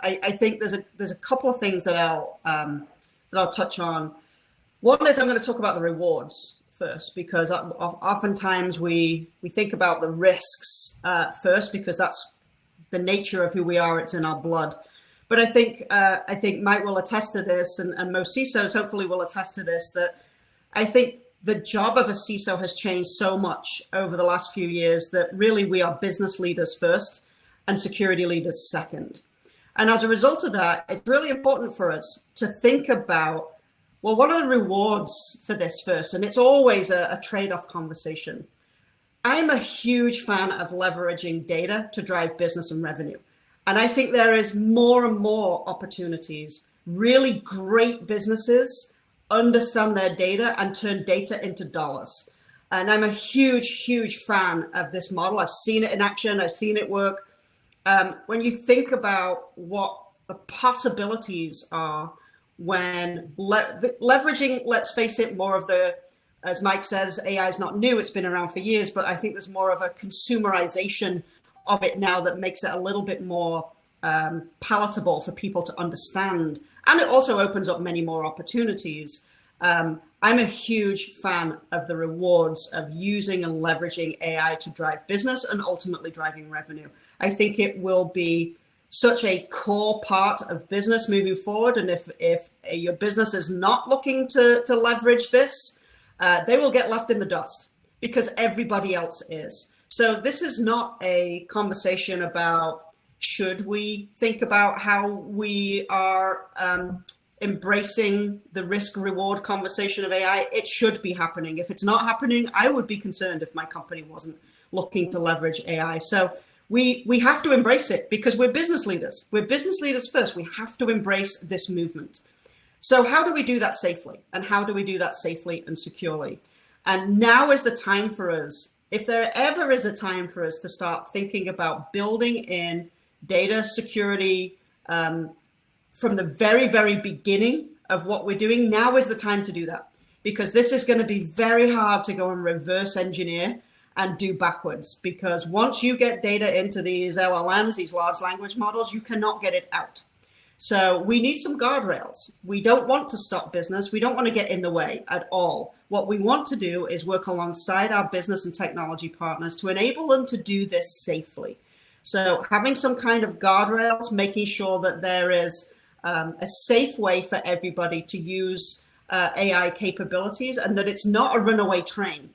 I think there's a couple of things that I'll touch on. One is I'm going to talk about the rewards first, because oftentimes we think about the risks first, because that's the nature of who we are. It's in our blood. But I think Mike will attest to this, and most CISOs hopefully will attest to this, that I think the job of a CISO has changed so much over the last few years that really we are business leaders first and security leaders second. And as a result of that, it's really important for us to think about, well, what are the rewards for this first? And it's always a trade-off conversation. I'm a huge fan of leveraging data to drive business and revenue. And I think there is more and more opportunities. Really great businesses understand their data and turn data into dollars. And I'm a huge, huge fan of this model. I've seen it in action. I've seen it work. When you think about what the possibilities are when leveraging, let's face it, more of the, as Mike says, AI is not new. It's been around for years, but I think there's more of a consumerization of it now that makes it a little bit more palatable for people to understand. And it also opens up many more opportunities. I'm a huge fan of the rewards of using and leveraging AI to drive business and ultimately driving revenue. I think it will be such a core part of business moving forward. And if your business is not looking to leverage this, they will get left in the dust because everybody else is. So this is not a conversation about should we think about how we are embracing the risk reward conversation of AI. It should be happening. If it's not happening, I would be concerned if my company wasn't looking to leverage AI. So we have to embrace it because we're business leaders. We're business leaders first. We have to embrace this movement. So how do we do that safely? And how do we do that safely and securely? And now is the time for us, if there ever is a time for us to start thinking about building in data security from the very, very beginning of what we're doing, now is the time to do that. Because this is going to be very hard to go and reverse engineer and do backwards. Because once you get data into these LLMs, these large language models, you cannot get it out. So we need some guardrails. We don't want to stop business. We don't want to get in the way at all. What we want to do is work alongside our business and technology partners to enable them to do this safely. So having some kind of guardrails, making sure that there is a safe way for everybody to use AI capabilities and that it's not a runaway train.